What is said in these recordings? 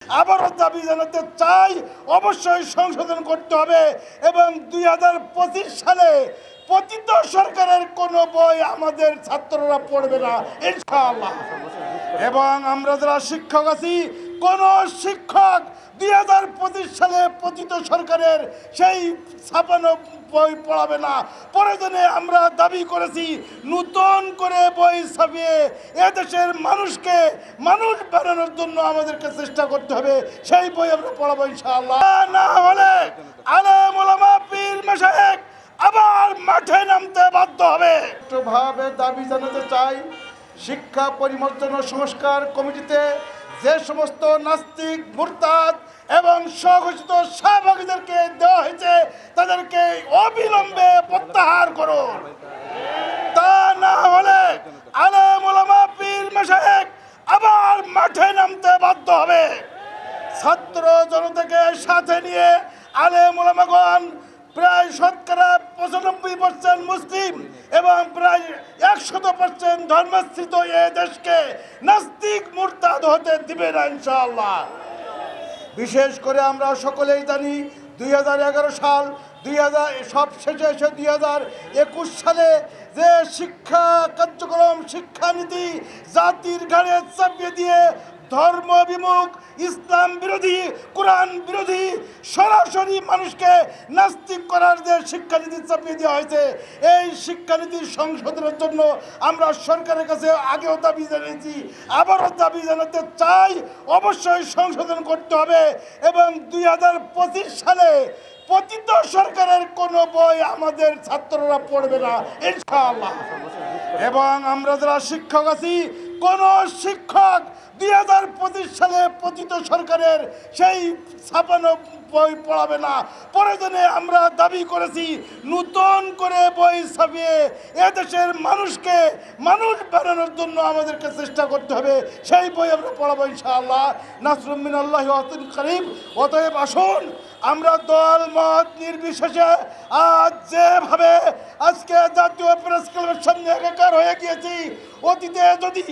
আবারও দাবি জানাতে চাই, অবশ্যই সংশোধন করতে হবে এবং 2025 সালে পতিত সরকারের কোনো বই আমাদের ছাত্ররা পড়বে না ইনশাআল্লাহ। এবং আমরা যারা শিক্ষক আছি, কোন শিক্ষক 2025 সালে পতিত সরকারের সেই ছাপানো বই পড়াবে না। প্রয়োজনে আমরা দাবি করেছি নতুন করে বই ছাপিয়ে এদেশের মানুষকে মানুষ বানানোর জন্য আমাদেরকে চেষ্টা করতে হবে, সেই বই আমরা পড়াবো ইনশাআল্লাহ। না হলে আলেম ওলামা পীর মাশায়েখ আবার মাঠে নামতে বাধ্য হবে। ভাবে দাবি জানাতে চাই, শিক্ষা পরিমার্জন ও সংস্কার কমিটিতে যে সমস্ত নাস্তিক, মুরতাদ এবং স্বঘোষিত সহভাগীদেরকে দেওয়া হয়েছে তাদেরকে অবিলম্বে প্রত্যাহার করুন। তা না হলে আলেম ওলামা পীর মাশায়েখ আবার মাঠে নামতে বাধ্য হবে। ছাত্র জনতাকে সাথে নিয়ে আলেম ওলামাগণ প্রায় শতকরা 95% মুসলিম এবং প্রায় 100% ধর্মস্থিত এ দেশকে নাস্তিক মুরতাদ হতে দিবে না ইনশাআল্লাহ। বিশেষ করে আমরা সকলেই জানি 2011 সাল, 2000 সব শেষে এসে 2021 সালে যে শিক্ষা কার্যক্রম, শিক্ষানীতি জাতির ঘাড়ে চাপিয়ে দিয়ে ধর্ম বিমুখ, ইসলাম বিরোধী, কোরআন বিরোধী, সরাসরি মানুষকে নাস্তিক করার যে শিক্ষানীতি চাপিয়ে দেওয়া হয়েছে, এই শিক্ষানীতি সংশোধনের জন্য আমরা সরকারের কাছে আগেও দাবি জানিয়েছি, আবারও দাবি জানাতে চাই, অবশ্যই সংশোধন করতে হবে এবং 2025 সালে পতিত সরকারের কোনো বই আমাদের ছাত্ররা পড়বে না ইনশাআল্লাহ। এবং আমরা যারা শিক্ষক আছি, কোন শিক্ষক 2025 সালে পতিত সরকারের সেই ছাপানো বই পড়াবে না। প্রয়োজনে আমরা দাবি করেছি নতুন করে বই ছাপিয়ে এদেশের মানুষকে মানুষ বানানোর জন্য আমাদেরকে চেষ্টা করতে হবে, সেই বই আমরা পড়াবো ইনশাআল্লাহ। নাসরুম মিনাল্লাহি ওয়া ফাতহুন করিব। অতএব আসুন আমরা দল মত নির্বিশেষে আজ যেভাবে আজকে জাতীয় প্রেস ক্লাবের সামনে একাকার হয়ে গিয়েছি, অতীতে যদি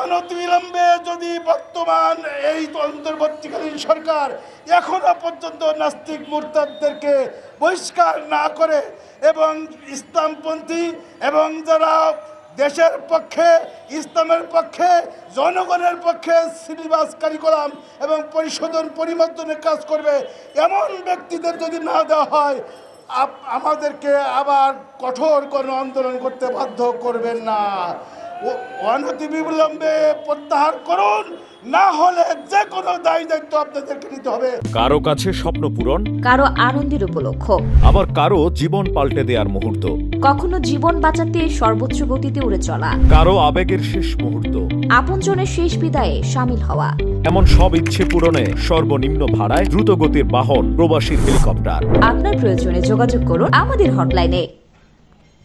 অনতিবিলম্বে যদি বর্তমান এই অন্তর্বর্তীকালীন সরকার এখনো পর্যন্ত নাস্তিক মুরতাদদেরকে বহিষ্কার না করে এবং ইসলামপন্থী এবং যারা দেশের পক্ষে, ইসলামের পক্ষে, জনগণের পক্ষে সিলেবাস কারিকুলাম এবং পরিশোধন পরিমার্জনের কাজ করবে, এমন ব্যক্তিদের যদি না দেওয়া হয় আমাদেরকে আবার কঠোর কোনো আন্দোলন করতে বাধ্য করবেন না। অনতিবিলম্বে প্রত্যাহার করুন, না হলে যে কোনো দায়ী দায়িত্ব আপনাদেরকে নিতে হবে। কারো কাছে স্বপ্ন পূরণ, কারো আনন্দের উপলক্ষ, আবার কারো জীবন পাল্টে দেওয়ার মুহূর্ত, কখনো জীবন বাঁচাতে সর্বোচ্চ গতিতে উড়ে চলা, কারো আবেগের শেষ মুহূর্ত, আপনজনের শেষ বিদায়ে সামিল হওয়া, এমন সব ইচ্ছে পূরণে সর্বনিম্ন ভাড়ায় দ্রুত গতির বাহন প্রবাসীর হেলিকপ্টার। আপনার প্রয়োজনে যোগাযোগ করুন আমাদের হটলাইনে।